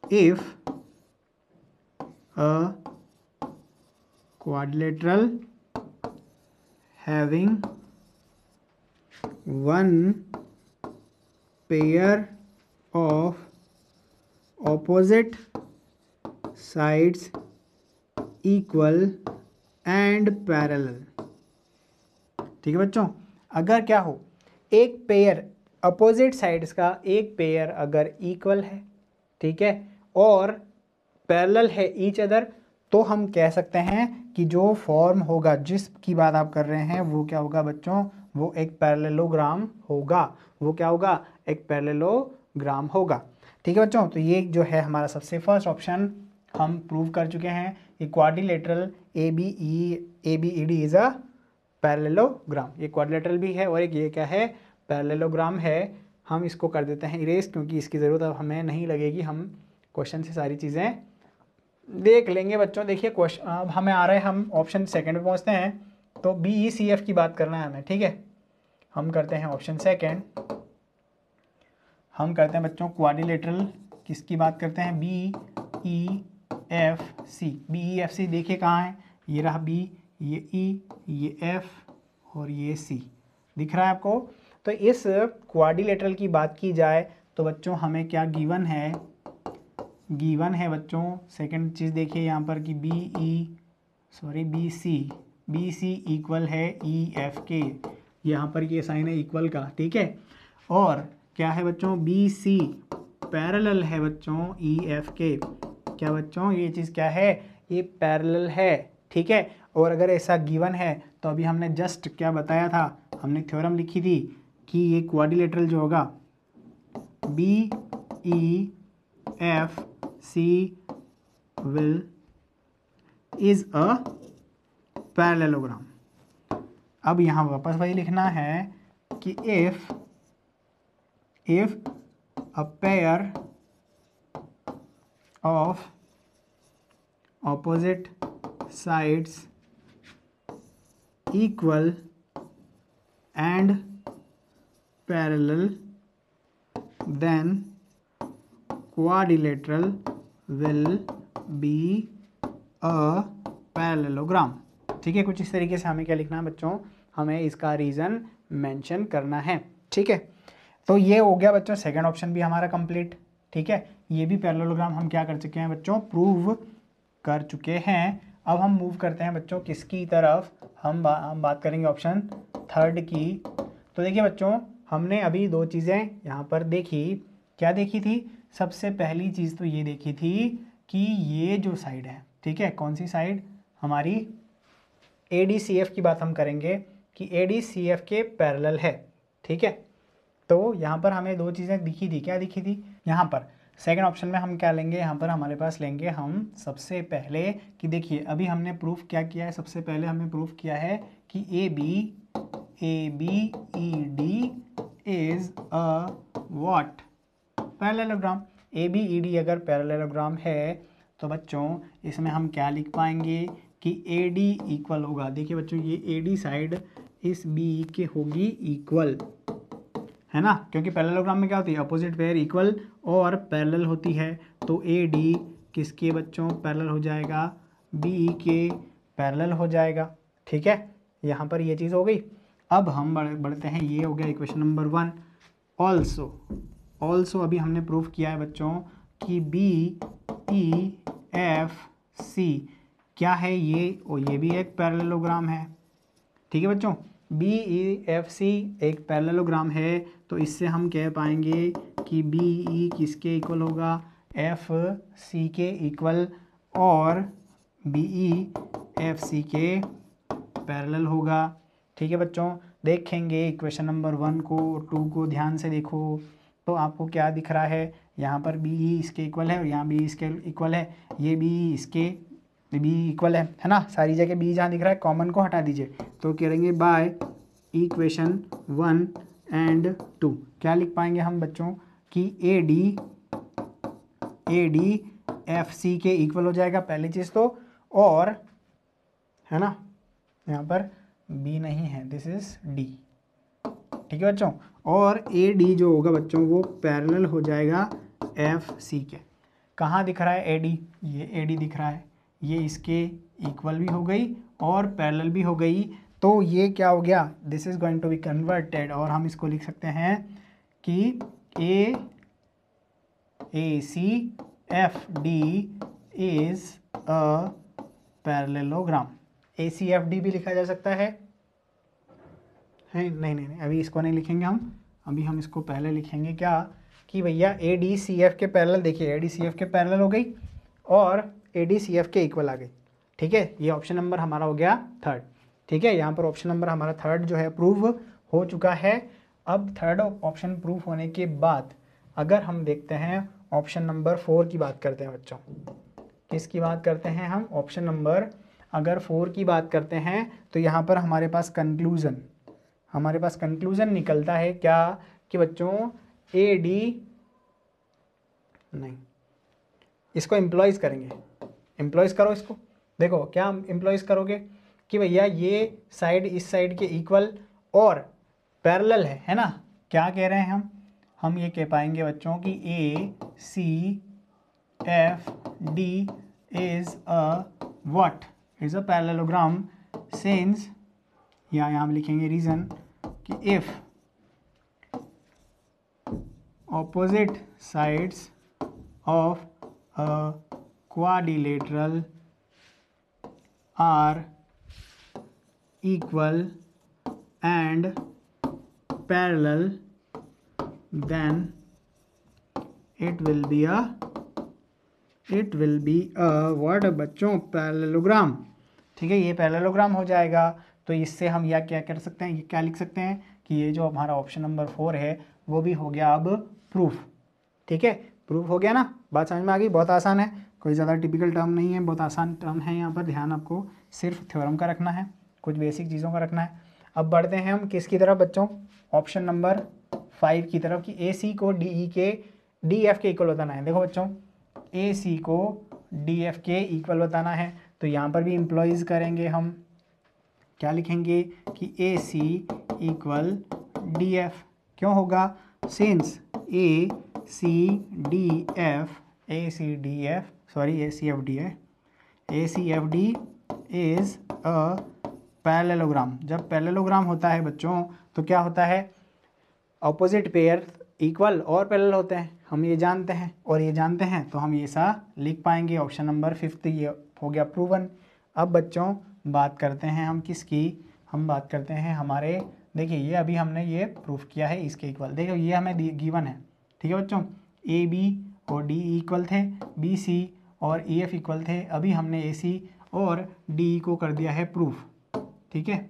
A: if a quadrilateral having one pair of opposite sides equal and parallel। ठीक है बच्चों, अगर क्या हो, एक पेयर अपोजिट साइड्स का एक पेयर अगर इक्वल है, ठीक है, और पैरेलल है ईच अदर, तो हम कह सकते हैं कि जो फॉर्म होगा, जिसकी बात आप कर रहे हैं, वो क्या होगा बच्चों, वो एक पैरेललोग्राम होगा। वो क्या होगा, एक पैरेललोग्राम होगा। ठीक है बच्चों, तो ये जो है हमारा सबसे फर्स्ट ऑप्शन हम प्रूव कर चुके हैं कि quadrilateral A B E D is a parallelogram. ये क्वाड्रिलेटरल भी है और एक ये क्या है, पैरेललोग्राम है। हम इसको कर देते हैं इरेज, क्योंकि इसकी ज़रूरत अब हमें नहीं लगेगी, हम क्वेश्चन से सारी चीज़ें देख लेंगे बच्चों। देखिए क्वेश्चन अब हमें आ रहा है, हम ऑप्शन सेकंड पे पहुंचते हैं। तो BECF की बात करना है हमें, ठीक है। हम करते हैं ऑप्शन सेकंड, हम करते हैं बच्चों क्वाड्रिलेटरल, किसकी बात करते हैं, BEFC। BEFC देखिए कहाँ है, ये रहा B, ये E, ये F और ये C, दिख रहा है आपको। तो इस क्वाड्रिलेटरल की बात की जाए तो बच्चों हमें क्या गिवन है, गिवन है बच्चों, सेकंड चीज़ देखिए यहाँ पर कि BC इक्वल है EF के, यहाँ पर ये साइन है इक्वल का, ठीक है। और क्या है बच्चों, BC पैरेलल है बच्चों EF के, क्या बच्चों ये चीज़ क्या है, ये पैरेलल है, ठीक है। और अगर ऐसा गिवन है तो अभी हमने जस्ट क्या बताया था, हमने थ्योरम लिखी थी कि ये क्वाड्रिलेटरल जो होगा BEFC will is a parallelogram। अब यहाँ वापस वही लिखना है कि if a pair of opposite sides equal and parallel, then quadrilateral will be a parallelogram। ठीक है, कुछ इस तरीके से हमें क्या लिखना है बच्चों, हमें इसका रीज़न मेंशन करना है, ठीक है। तो ये हो गया बच्चों सेकंड ऑप्शन भी हमारा कंप्लीट, ठीक है। ये भी पैरेललोग्राम हम क्या कर चुके हैं बच्चों, प्रूव कर चुके हैं। अब हम मूव करते हैं बच्चों किसकी तरफ, हम बात करेंगे ऑप्शन थर्ड की। तो देखिए बच्चों हमने अभी दो चीज़ें यहाँ पर देखी, क्या देखी थी, सबसे पहली चीज़ तो ये देखी थी कि ये जो साइड है, ठीक है, कौन सी साइड, हमारी ADCF की बात हम करेंगे कि ADCF के पैरेलल है, ठीक है। तो यहाँ पर हमें दो चीज़ें दिखी थी, क्या दिखी थी, यहाँ पर सेकंड ऑप्शन में हम क्या लेंगे, यहाँ पर हमारे पास लेंगे हम सबसे पहले कि देखिए अभी हमने प्रूफ क्या किया है, सबसे पहले हमने प्रूफ किया है कि ABED is a what, parallelogram. ABED अगर पैरेललोग्राम है तो बच्चों इसमें हम क्या लिख पाएंगे कि AD इक्वल होगा, देखिए बच्चों ये AD साइड इस BE के होगी इक्वल, है ना, क्योंकि पैरेललोग्राम में क्या होती है, अपोजिट पेयर इक्वल और पैरेलल होती है। तो AD किसके बच्चों पैरेलल हो जाएगा, BE के पैरेलल हो जाएगा, ठीक है। यहाँ पर ये चीज़ हो गई। अब हम बढ़ते हैं, ये हो गया इक्वेशन नंबर 1। ऑल्सो अभी हमने प्रूफ किया है बच्चों कि BEFC क्या है, ये भी एक पैरेललोग्राम है, ठीक है बच्चों। BEFC एक पैरेललोग्राम है, तो इससे हम कह पाएंगे कि BE किसके इक्वल होगा, FC के इक्वल, और BEFC के पैरेलल होगा, ठीक है बच्चों। देखेंगे इक्वेशन नंबर 1 को 2 को ध्यान से देखो तो आपको क्या दिख रहा है, यहाँ पर BE इसके इक्वल है और यहाँ BE इसके इक्वल है, ये BE इसके BE इक्वल है ना, सारी जगह BE जहाँ दिख रहा है कॉमन को हटा दीजिए, तो करेंगे बाय इक्वेशन 1 एंड 2 क्या लिख पाएंगे हम बच्चों कि ADFC के इक्वल हो जाएगा पहली चीज़ तो, और है ना यहाँ पर B नहीं है, दिस इज D, ठीक है बच्चों। और AD जो होगा बच्चों वो पैरेलल हो जाएगा FC के, कहाँ दिख रहा है AD, ये AD दिख रहा है, ये इसके इक्वल भी हो गई और पैरेलल भी हो गई, तो ये क्या हो गया, this is going to be converted, और हम इसको लिख सकते हैं कि ACFD is a parallelogram. ACFD भी लिखा जा सकता है नहीं, अभी इसको नहीं लिखेंगे हम, अभी हम इसको पहले लिखेंगे क्या कि भैया ADCF के पैरेलल, देखिए ADCF के पैरेलल हो गई और ADCF के इक्वल आ गई, ठीक है। ये ऑप्शन नंबर हमारा हो गया थर्ड, ठीक है। यहाँ पर ऑप्शन नंबर हमारा थर्ड जो है प्रूव हो चुका है। अब थर्ड ऑप्शन प्रूव होने के बाद अगर हम देखते हैं ऑप्शन नंबर 4 की बात करते हैं बच्चों, किसकी बात करते हैं हम, ऑप्शन नंबर अगर 4 की बात करते हैं तो यहाँ पर हमारे पास कंक्लूज़न निकलता है क्या कि बच्चों ए डी नहीं, इसको एम्प्लॉयज़ करेंगे, एम्प्लॉयज़ करो इसको। देखो क्या एम्प्लॉयज़ करोगे कि भैया ये साइड इस साइड के इक्वल और पैरेलल है ना। क्या कह रहे हैं हम ये कह पाएंगे बच्चों कि A C F D is a what, is a parallelogram since, या यहाँ हम लिखेंगे रीजन कि if opposite sides of a quadrilateral are equal and parallel, then it will be a what बच्चों, पैरेललोग्राम। ठीक है, ये पैरेललोग्राम हो जाएगा। तो इससे हम या क्या कर सकते हैं, ये क्या लिख सकते हैं कि ये जो हमारा ऑप्शन नंबर 4 है वो भी हो गया अब प्रूफ। ठीक है, प्रूफ हो गया ना, बात समझ में आ गई। बहुत आसान है, कोई ज़्यादा टिपिकल टर्म नहीं है, बहुत आसान टर्म है। यहाँ पर ध्यान आपको सिर्फ थ्योरम का रखना है, कुछ बेसिक चीज़ों का रखना है। अब बढ़ते हैं हम किसकी तरफ बच्चों, ऑप्शन नंबर 5 की तरफ कि ए सी को डी ई के डी एफ के इक्वल बताना है। देखो बच्चों, ए सी को डी एफ के इक्वल बताना है, तो यहाँ पर भी एम्प्लॉयज़ करेंगे हम। क्या लिखेंगे कि A C equal D F. क्यों होगा, since A C D F, A C F D है, A C F D is a parallelogram. जब पैरेललोग्राम होता है बच्चों तो क्या होता है, ऑपोजिट पेयर इक्वल और पैरेलल होते हैं, हम ये जानते हैं और ये जानते हैं, तो हम ये सा लिख पाएंगे। ऑप्शन नंबर 5 ये हो गया प्रूवन। अब बच्चों बात करते हैं हम किसकी, हम बात करते हैं हमारे, देखिए ये अभी हमने ये प्रूफ किया है इसके इक्वल। देखो ये हमें गिवन है, ठीक है बच्चों, ए बी और डी इक्वल थे, बी सी और ई एफ इक्वल थे। अभी हमने ए सी और डी को कर दिया है प्रूफ, ठीक है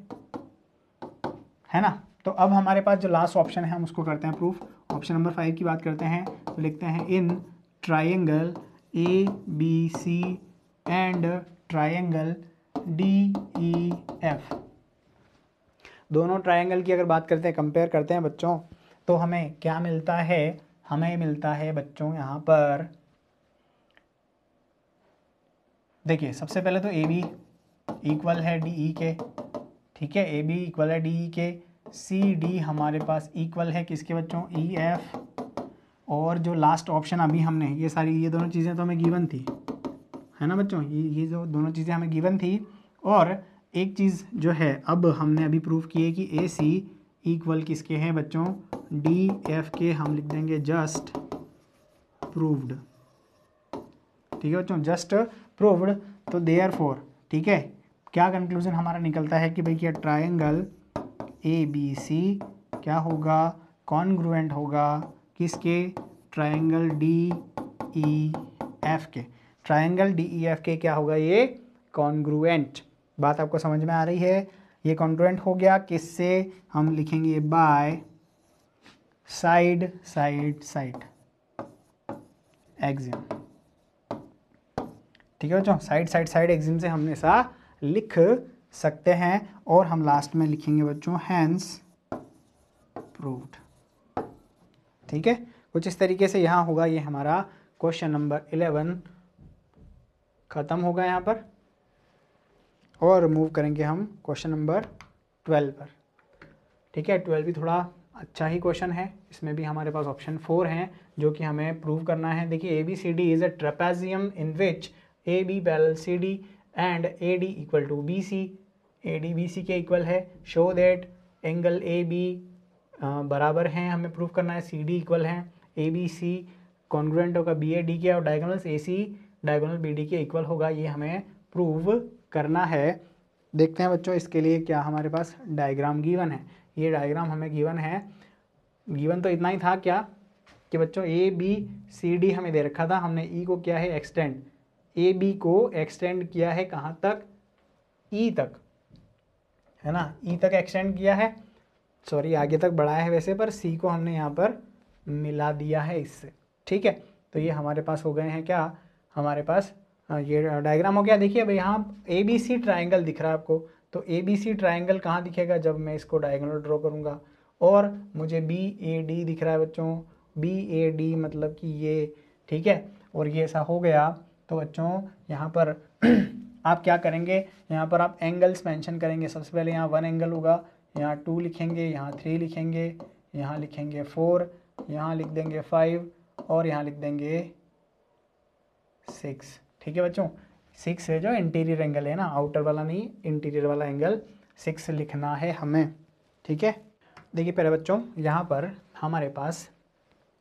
A: ना। तो अब हमारे पास जो लास्ट ऑप्शन है हम उसको करते हैं प्रूफ। ऑप्शन नंबर 5 की बात करते हैं, तो लिखते हैं in triangle A B C and triangle D E F, दोनों ट्राइंगल की अगर बात करते हैं, कंपेयर करते हैं बच्चों, तो हमें क्या मिलता है, हमें मिलता है बच्चों यहाँ पर, देखिए सबसे पहले तो ए बी इक्वल है डी ई के, ठीक है, ए बी इक्वल है डी ई के, सी डी हमारे पास इक्वल है किसके बच्चों, ई एफ, और जो लास्ट ऑप्शन अभी हमने ये दोनों चीज़ें तो हमें गिवन थी, है ना बच्चों, ये जो दोनों चीज़ें हमें गिवन थी। और एक चीज़ जो है अब हमने अभी प्रूफ की है कि ए सी इक्वल किसके हैं बच्चों, डी एफ के, हम लिख देंगे जस्ट प्रूव्ड, ठीक है बच्चों, जस्ट प्रूव्ड। तो देयरफॉर, ठीक है, क्या कंक्लूजन हमारा निकलता है कि भाई क्या ट्रायंगल ए बी सी क्या होगा, कॉन्ग्रुएंट होगा किसके, ट्रायंगल डी ई एफ के, ट्रायंगल डी ई एफ के क्या होगा, ये कॉन्ग्रुएंट। बात आपको समझ में आ रही है, ये कॉन्ग्रुएंट हो गया किससे, हम लिखेंगे by side side side Exim, ठीक है बच्चों, साइड साइड साइड एक्सिम से हमने ऐसा लिख सकते हैं। और हम लास्ट में लिखेंगे बच्चों हैंस प्रूव्ड, ठीक है, कुछ इस तरीके से यहाँ होगा। ये हमारा क्वेश्चन नंबर 11 ख़त्म होगा यहाँ पर, और मूव करेंगे हम क्वेश्चन नंबर 12 पर, ठीक है। 12 भी थोड़ा अच्छा ही क्वेश्चन है, इसमें भी हमारे पास ऑप्शन 4 हैं जो कि हमें प्रूव करना है। देखिए A B C D is a trapezium in which A B parallel C D and A D equal to B C, A D B C के इक्वल है। Show that angle A B बराबर हैं, हमें prove करना है, C D equal हैं ए B सी, congruent होगा B A D के, और डायगोनल्स ए सी डायगोनल बी डी के इक्वल होगा, ये हमें प्रूव करना है। देखते हैं बच्चों इसके लिए क्या हमारे पास डायग्राम गिवन है। ये डायग्राम हमें गिवन है, गिवन तो इतना ही था क्या कि बच्चों ए बी सी डी हमें दे रखा था, हमने ई को किया है एक्सटेंड, ए बी को एक्सटेंड किया है कहाँ तक, ई तक, है ना, ई तक एक्सटेंड किया है, सॉरी आगे तक बढ़ाया है वैसे, पर सी को हमने यहाँ पर मिला दिया है इससे, ठीक है। तो ये हमारे पास हो गए हैं क्या, हमारे पास ये डायग्राम हो गया। देखिए अब यहाँ ए बी सी ट्राइंगल दिख रहा है आपको, तो ए बी सी ट्राइंगल कहाँ दिखेगा, जब मैं इसको डायगोनल ड्रॉ करूँगा, और मुझे बी ए डी दिख रहा है बच्चों, BAD मतलब कि ये, ठीक है, और ये ऐसा हो गया। तो बच्चों यहाँ पर आप क्या करेंगे, यहाँ पर आप एंगल्स मेंशन करेंगे। सबसे पहले यहाँ 1 एंगल होगा, यहाँ 2 लिखेंगे, यहाँ 3 लिखेंगे, यहाँ लिखेंगे 4, यहाँ लिख देंगे 5 और यहाँ लिख देंगे 6। ठीक है बच्चों, 6 है जो इंटीरियर एंगल है ना, आउटर वाला नहीं, इंटीरियर वाला एंगल 6 लिखना है हमें। ठीक है, देखिए पहले बच्चों यहाँ पर हमारे पास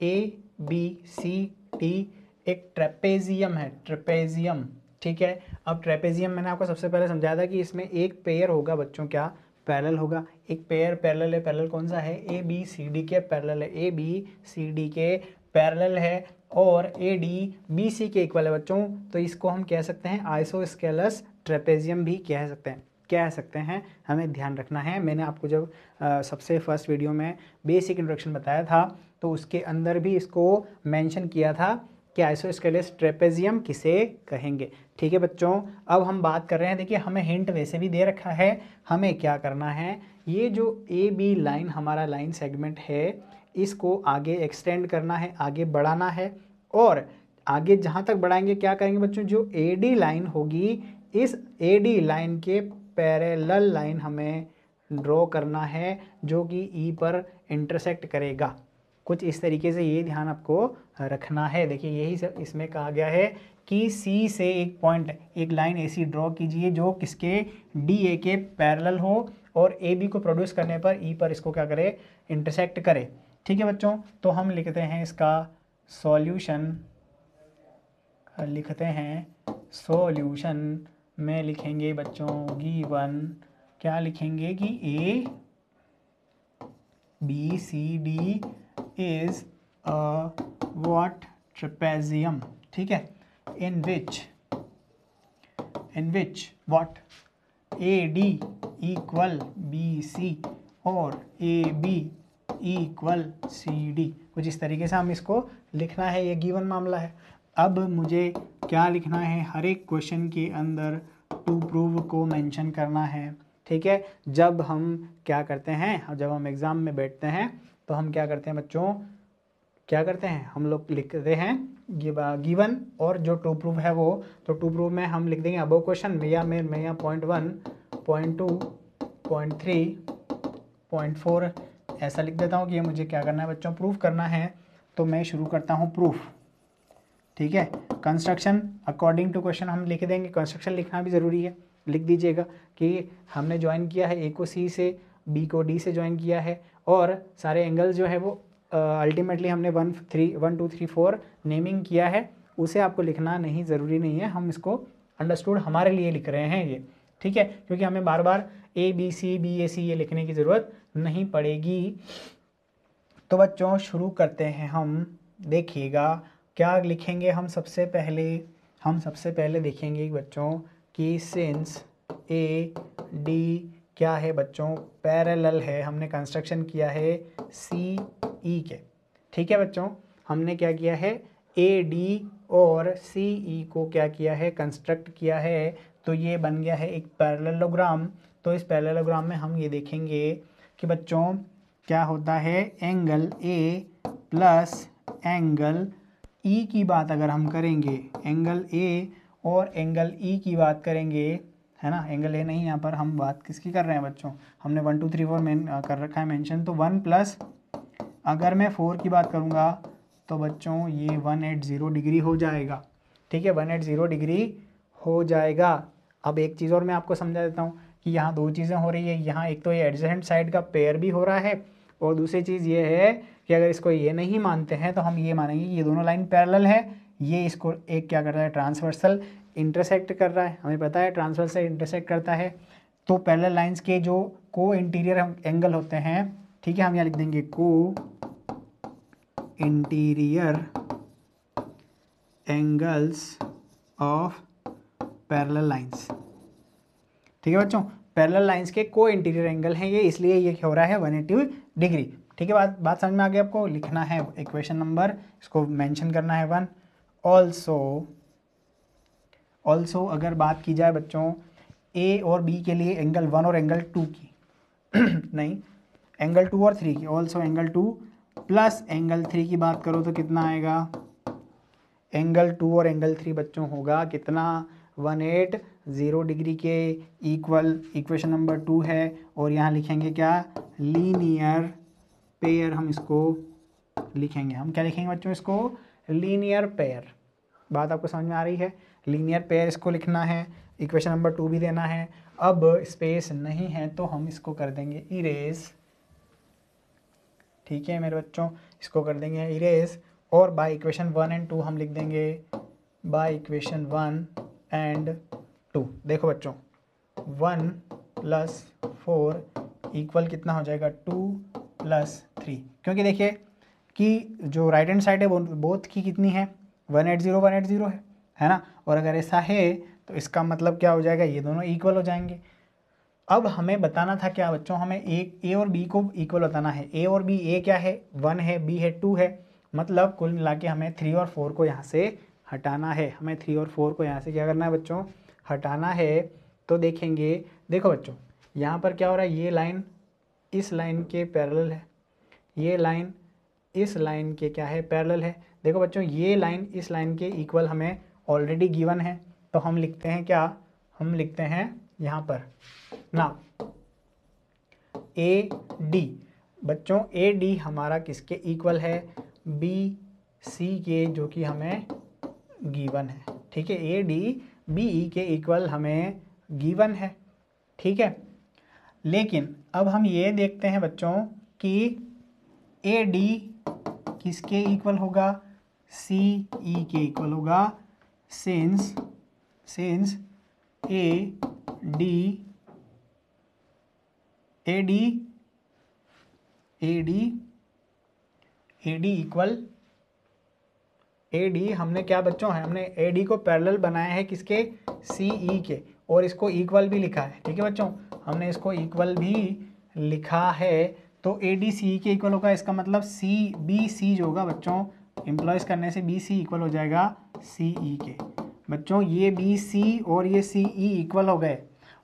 A: ABCD एक ट्रेपेजियम है, ट्रेपेजियम। ठीक है, अब ट्रेपेजियम मैंने आपको सबसे पहले समझाया था कि इसमें एक पेयर होगा बच्चों, क्या पैरेलल होगा, एक पेयर पैरेलल है। पैरेलल कौन सा है, ABCD के पैरेलल है, ABCD के पैरेलल है और AD BC के इक्वल है बच्चों। तो इसको हम कह सकते हैं आइसोस्केलस ट्रेपेजियम भी कह सकते हैं, हमें ध्यान रखना है। मैंने आपको जब सबसे फर्स्ट वीडियो में बेसिक इंट्रोडक्शन बताया था तो उसके अंदर भी इसको मेंशन किया था कि आइसोस्केलस ट्रेपेजियम किसे कहेंगे। ठीक है बच्चों, अब हम बात कर रहे हैं, देखिए हमें हिंट वैसे भी दे रखा है, हमें क्या करना है, ये जो AB लाइन हमारा लाइन सेगमेंट है इसको आगे एक्सटेंड करना है, आगे बढ़ाना है। और आगे जहाँ तक बढ़ाएंगे क्या करेंगे बच्चों, जो AD लाइन होगी इस AD लाइन के पैरेलल लाइन हमें ड्रॉ करना है जो कि E पर इंटरसेक्ट करेगा। कुछ इस तरीके से ये ध्यान आपको रखना है। देखिए यही सब इसमें कहा गया है कि C से एक पॉइंट, एक लाइन ऐसी ड्रॉ कीजिए जो किसके DA के पैरेलल हो और AB को प्रोड्यूस करने पर E पर इसको क्या करे, इंटरसेक्ट करे। ठीक है बच्चों, तो हम लिखते हैं इसका सॉल्यूशन, में लिखेंगे बच्चों गिवन, क्या लिखेंगे कि ABCD is a what trapezium, ठीक है, in which what AD equal BC और AB equal CD। कुछ इस तरीके से हम इसको लिखना है, ये गिवन मामला है। अब मुझे क्या लिखना है, हर एक क्वेश्चन के अंदर टू प्रूव को मेंशन करना है। ठीक है, जब हम क्या करते हैं, जब हम एग्ज़ाम में बैठते हैं तो हम क्या करते हैं बच्चों, क्या करते हैं, हम लोग लिखते हैं गिवन और जो टू प्रूव है वो, तो टू प्रूव में हम लिख देंगे अबव क्वेश्चन, या मैं यहाँ पॉइंट 1, पॉइंट 2, पॉइंट 3, पॉइंट 4 ऐसा लिख देता हूँ कि ये मुझे क्या करना है बच्चों, प्रूफ करना है। तो मैं शुरू करता हूँ प्रूफ। ठीक है, कंस्ट्रक्शन अकॉर्डिंग टू क्वेश्चन हम लिख देंगे, कंस्ट्रक्शन लिखना भी ज़रूरी है, लिख दीजिएगा कि हमने ज्वाइन किया है A को C से, B को D से ज्वाइन किया है और सारे एंगल्स जो है वो अल्टीमेटली हमने 1 2 3 4 नेमिंग किया है, उसे आपको लिखना नहीं ज़रूरी नहीं है, हम इसको अंडरस्टूड हमारे लिए लिख रहे हैं ये। ठीक है, क्योंकि हमें बार बार ABC BAC ये लिखने की ज़रूरत नहीं पड़ेगी। तो बच्चों शुरू करते हैं हम, देखिएगा क्या लिखेंगे हम सबसे पहले देखेंगे बच्चों कि सिंस AD क्या है बच्चों, पैरेलल है, हमने कंस्ट्रक्शन किया है CE के। ठीक है बच्चों, हमने क्या किया है, AD और CE को क्या किया है, कंस्ट्रक्ट किया है, तो ये बन गया है एक पैरेललोग्राम। तो इस पैरेललोग्राम में हम ये देखेंगे कि बच्चों क्या होता है, angle A plus angle E की बात अगर हम करेंगे, एंगल A और एंगल E की बात करेंगे, है ना, एंगल A नहीं, यहाँ पर हम बात किसकी कर रहे हैं बच्चों, हमने 1 2 3 4 कर रखा है मेंशन, तो 1 प्लस अगर मैं 4 की बात करूँगा तो बच्चों ये 180 डिग्री हो जाएगा। ठीक है, 180 डिग्री हो जाएगा। अब एक चीज़ और मैं आपको समझा देता हूँ कि यहाँ दो चीज़ें हो रही है, यहाँ एक तो ये एडजेसेंट साइड का पेयर भी हो रहा है और दूसरी चीज़ ये है कि अगर इसको ये नहीं मानते हैं तो हम ये मानेंगे कि ये दोनों लाइन पैरेलल है, ये इसको एक क्या कर रहा है, ट्रांसवर्सल इंटरसेक्ट कर रहा है, हमें पता है ट्रांसवर्सल इंटरसेक्ट करता है। तो पैरेलल लाइंस के जो को इंटीरियर एंगल होते हैं, ठीक है, हम यहाँ लिख देंगे को interior angles of parallel lines. ठीक है बच्चों, पैरेलल लाइंस के को इंटीरियर एंगल हैं ये, इसलिए ये हो रहा है 180 डिग्री। ठीक है, बात समझ में आ गई आपको। लिखना है इक्वेशन नंबर, इसको मेंशन करना है 1। ऑल्सो अगर बात की जाए बच्चों A और B के लिए एंगल 1 और एंगल 2 की नहीं, एंगल 2 और 3 की, ऑल्सो एंगल 2 प्लस एंगल 3 की बात करो तो कितना आएगा, एंगल 2 और एंगल 3 बच्चों होगा कितना, 180 डिग्री के इक्वल। इक्वेशन नंबर 2 है और यहाँ लिखेंगे क्या, लीनियर पेयर। हम इसको लिखेंगे, हम क्या लिखेंगे बच्चों, इसको लीनियर पेयर। बात आपको समझ में आ रही है, लीनियर पेयर इसको लिखना है, इक्वेशन नंबर 2 भी देना है। अब स्पेस नहीं है तो हम इसको कर देंगे इरेज, ठीक है मेरे बच्चों, इसको कर देंगे इरेज। और बाय इक्वेशन 1 एंड 2 हम लिख देंगे बाय इक्वेशन 1 एंड 2। देखो बच्चों 1 + 4 इक्वल कितना हो जाएगा, 2 + 3, क्योंकि देखिए कि जो राइट हैंड साइड है वो बोथ की कितनी है, 180 है ना। और अगर ऐसा है तो इसका मतलब क्या हो जाएगा, ये दोनों इक्वल हो जाएंगे। अब हमें बताना था क्या बच्चों, हमें ए और बी को इक्वल बताना है। ए और बी, ए क्या है 1 है, बी है 2 है, मतलब कुल मिला के हमें 3 और 4 को यहाँ से हटाना है। हमें 3 और 4 को यहाँ से क्या करना है बच्चों, हटाना है। तो देखेंगे, देखो बच्चों यहाँ पर क्या हो रहा है, ये लाइन इस लाइन के पैरेलल है, ये लाइन इस लाइन के क्या है, पैरेलल है। देखो बच्चों ये लाइन इस लाइन के इक्वल हमें ऑलरेडी गिवन है, तो हम लिखते हैं क्या, हम लिखते हैं यहाँ पर ना ए डी। बच्चों ए डी हमारा किसके इक्वल है, बी सी के, जो कि हमें गिवन है, ठीक है। ए डी बी ई के इक्वल हमें गिवन है, ठीक है। लेकिन अब हम ये देखते हैं बच्चों कि ए डी किसके इक्वल होगा, सी ई के इक्वल होगा, since A D equal A D हमने क्या बच्चों है, हमने ए डी को पैरेलल बनाया है किसके, सी ई के, और इसको इक्वल भी लिखा है, ठीक है बच्चों, हमने इसको इक्वल भी लिखा है। तो ए डी सी ई के इक्वल होगा, इसका मतलब सी बी सी जो होगा बच्चों, इम्प्लॉयज करने से बी सी इक्वल हो जाएगा सी ई के। बच्चों ये बी सी और ये सी ई इक्वल हो गए,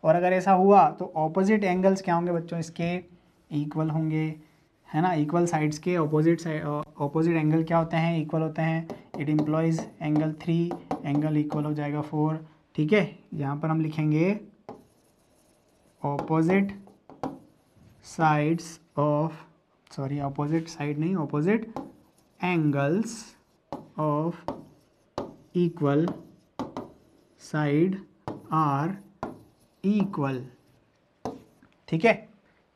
A: और अगर ऐसा हुआ तो ऑपोजिट एंगल्स क्या होंगे बच्चों, इसके इक्वल होंगे, है ना। इक्वल साइड्स के ऑपोजिट एंगल क्या होते हैं, इक्वल होते हैं। It implies angle 3 angle equal हो जाएगा 4, ठीक है। यहाँ पर हम लिखेंगे opposite sides of, sorry opposite side नहीं, opposite angles of equal side are equal, ठीक है।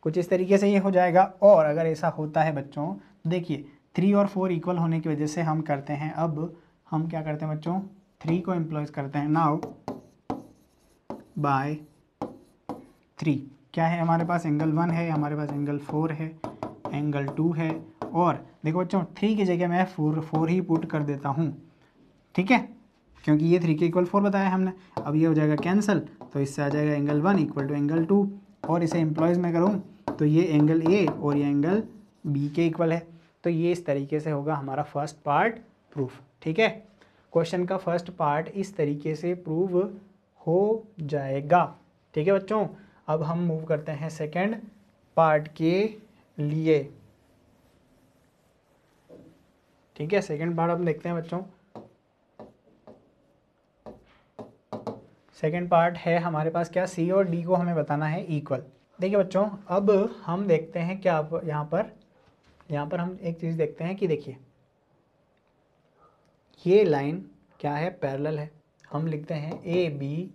A: कुछ इस तरीके से ये हो जाएगा। और अगर ऐसा होता है बच्चों, देखिए 3 और 4 इक्वल होने की वजह से हम करते हैं, अब हम क्या करते हैं बच्चों, 3 को एम्प्लॉयज करते हैं। नाउ बाय 3 क्या है हमारे पास, एंगल 1 है, हमारे पास एंगल 4 है, एंगल 2 है, और देखो बच्चों 3 की जगह मैं 4 ही पुट कर देता हूँ, ठीक है, क्योंकि ये 3 के इक्वल 4 बताया हमने। अब ये हो जाएगा कैंसिल, तो इससे आ जाएगा एंगल 1 इक्वल टू एंगल 2, और इसे एम्प्लॉयज़ में करूँ तो ये एंगल ए और ये एंगल बी के इक्वल है। तो ये इस तरीके से होगा हमारा फर्स्ट पार्ट प्रूफ, ठीक है। क्वेश्चन का फर्स्ट पार्ट इस तरीके से प्रूव हो जाएगा, ठीक है बच्चों। अब हम मूव करते हैं सेकंड पार्ट के लिए, ठीक है। सेकंड पार्ट हम देखते हैं बच्चों। सेकंड पार्ट है हमारे पास क्या, सी और डी को हमें बताना है इक्वल। देखिए बच्चों अब हम देखते हैं क्या, यहाँ पर हम एक चीज़ देखते हैं कि देखिए ये लाइन क्या है, पैरेलल है। हम लिखते हैं ए बी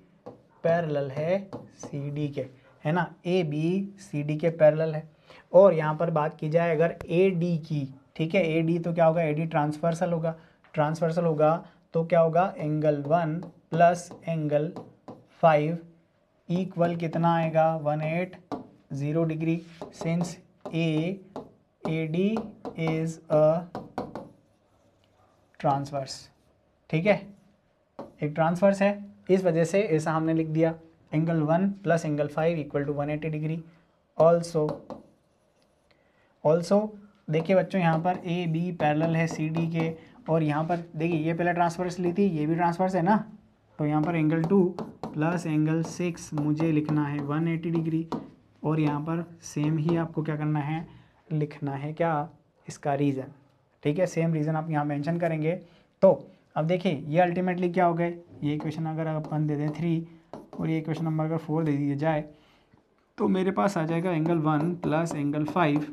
A: पैरेलल है सी डी के, है ना, ए बी सी डी के पैरेलल है। और यहाँ पर बात की जाए अगर ए डी की, ठीक है, ए डी तो क्या होगा, ए डी ट्रांसवर्सल होगा, ट्रांसवर्सल होगा तो क्या होगा, एंगल 1 प्लस एंगल 5 इक्वल कितना आएगा, 180 degree, since A D is a transverse, ठीक है, एक ट्रांसवर्स है, इस वजह से ऐसा हमने लिख दिया। Angle 1 plus angle 5 equal to 180 degree. Also देखिए बच्चों यहाँ पर ए बी पैरेलल है सी डी के, और यहाँ पर देखिए ये पहले ट्रांसवर्स ली थी, ये भी ट्रांसवर्स है ना, तो यहाँ पर एंगल 2 प्लस एंगल 6 मुझे लिखना है 180 डिग्री, और यहाँ पर सेम ही आपको क्या करना है, लिखना है क्या, इसका रीज़न, ठीक है, सेम रीज़न आप यहाँ मेंशन करेंगे। तो अब देखिए ये अल्टीमेटली क्या हो गए, ये इक्वेशन अगर अपन दे दें 3 और ये इक्वेशन नंबर अगर 4 दे दिया जाए तो मेरे पास आ जाएगा angle 1 plus angle 5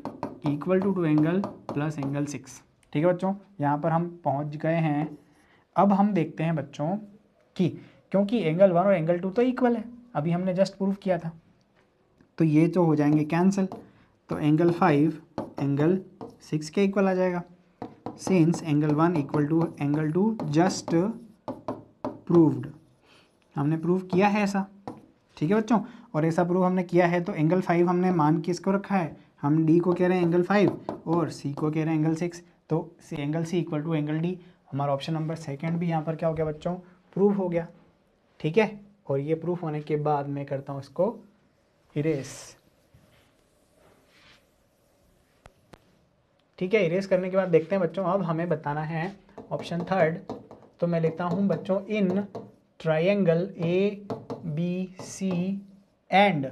A: equal to angle plus angle 6। ठीक है बच्चों, यहाँ पर हम पहुँच गए हैं। अब हम देखते हैं बच्चों कि क्योंकि एंगल 1 और एंगल 2 तो इक्वल है, अभी हमने जस्ट प्रूव किया था, तो ये तो हो जाएंगे कैंसिल। तो एंगल 5 एंगल 6 के इक्वल आ जाएगा, since angle 1 equal to angle 2 just proved, हमने प्रूव किया है ऐसा। ठीक है बच्चों, और ऐसा प्रूव हमने किया है तो एंगल 5 हमने मान किसको रखा है, हम डी को कह रहे हैं एंगल 5 और सी को कह रहे हैं एंगल 6, तो angle C equal to angle D. हमारा ऑप्शन नंबर सेकंड भी यहाँ पर क्या हो गया बच्चों, प्रूव हो गया। ठीक है, और ये प्रूफ होने के बाद मैं करता हूँ इसको इरेज। ठीक है, इरेज करने के बाद देखते हैं बच्चों, अब हमें बताना है ऑप्शन थर्ड। तो मैं लेता हूँ बच्चों, in triangle A B C and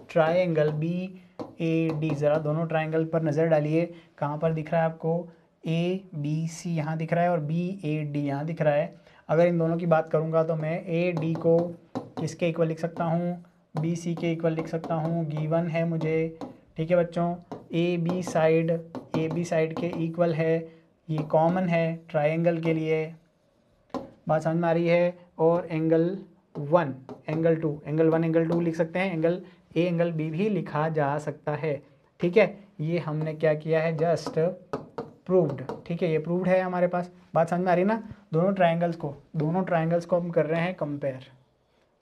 A: triangle B A D, ज़रा दोनों ट्राइंगल पर नज़र डालिए, कहाँ पर दिख रहा है आपको, ए बी सी यहाँ दिख रहा है और बी ए डी यहाँ दिख रहा है। अगर इन दोनों की बात करूँगा तो मैं ए डी को किसके इक्वल लिख सकता हूँ, बी सी के इक्वल लिख सकता हूँ, गिवन है मुझे। ठीक है बच्चों, ए बी साइड के इक्वल है, ये कॉमन है ट्राइंगल के लिए, बात समझ में आ रही है। और एंगल 1 एंगल 2, एंगल 1 एंगल 2 लिख सकते हैं, एंगल ए एंगल बी भी लिखा जा सकता है। ठीक है, ये हमने क्या किया है, जस्ट प्रूव्ड। ठीक है, ये प्रूव्ड है हमारे पास, बात समझ में आ रही है ना। दोनों ट्राइंगल्स को हम कर रहे हैं कंपेयर,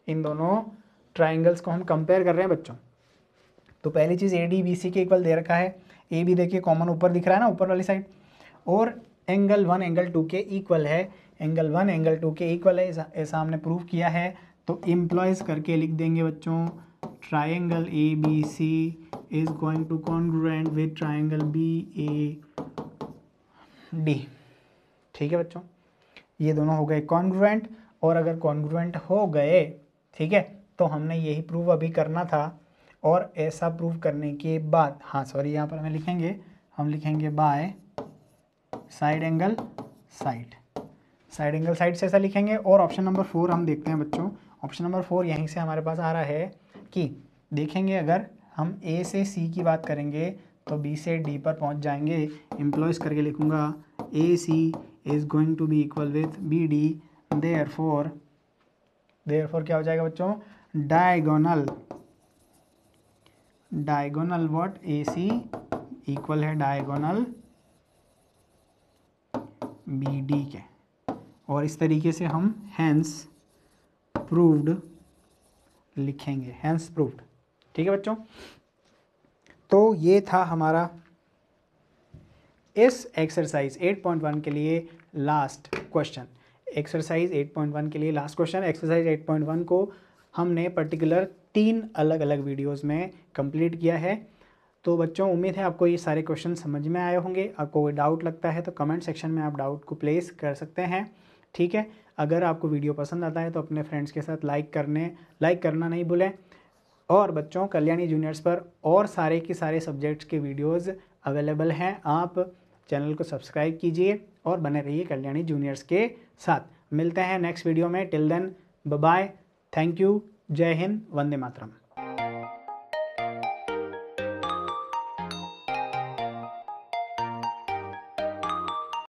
A: इन दोनों ट्राइंगल्स को हम कंपेयर कर रहे हैं बच्चों। तो पहली चीज़ ए डी बी सी के इक्वल दे रखा है, ए बी देखिए कॉमन ऊपर दिख रहा है ना, ऊपर वाली साइड, और एंगल 1 एंगल 2 के इक्वल है, एंगल 1 एंगल 2 के इक्वल है, ऐसा हमने प्रूव किया है। तो इम्प्लॉयज करके लिख देंगे बच्चों, triangle A B C is going to congruent with triangle B A D. ठीक है बच्चों, ये दोनों हो गए कॉन्ग्रुएंट, और अगर कॉन्ग्रुएंट हो गए, ठीक है, तो हमने यही प्रूव अभी करना था। और ऐसा प्रूव करने के बाद, हाँ सॉरी, यहाँ पर हम लिखेंगे बाय साइड एंगल साइड से ऐसा लिखेंगे। और ऑप्शन नंबर 4 हम देखते हैं बच्चों, ऑप्शन नंबर 4 यहीं से हमारे पास आ रहा है कि देखेंगे अगर हम ए से सी की बात करेंगे तो बी से डी पर पहुंच जाएंगे। एम्प्लॉयज करके लिखूंगा, A C is going to be equal with B D, therefore क्या हो जाएगा बच्चों, diagonal what, A C equal है डायगोनल बी डी के। और इस तरीके से हम हैंस प्रूव्ड लिखेंगे, हैंस प्रूव्ड। ठीक है बच्चों, तो ये था हमारा इस एक्सरसाइज 8.1 के लिए लास्ट क्वेश्चन। एक्सरसाइज 8.1 के लिए लास्ट क्वेश्चन। एक्सरसाइज 8.1 को हमने पर्टिकुलर 3 अलग अलग वीडियोस में कंप्लीट किया है। तो बच्चों उम्मीद है आपको ये सारे क्वेश्चन समझ में आए होंगे। आपको कोई डाउट लगता है तो कमेंट सेक्शन में आप डाउट को प्लेस कर सकते हैं। ठीक है, अगर आपको वीडियो पसंद आता है तो अपने फ्रेंड्स के साथ लाइक करना नहीं भूलें। और बच्चों कल्याणी जूनियर्स पर और सारे के सारे सब्जेक्ट्स के वीडियोस अवेलेबल हैं, आप चैनल को सब्सक्राइब कीजिए और बने रहिए कल्याणी जूनियर्स के साथ। मिलते हैं नेक्स्ट वीडियो में, till then bye bye, thank you, जय हिंद, वंदे मातरम।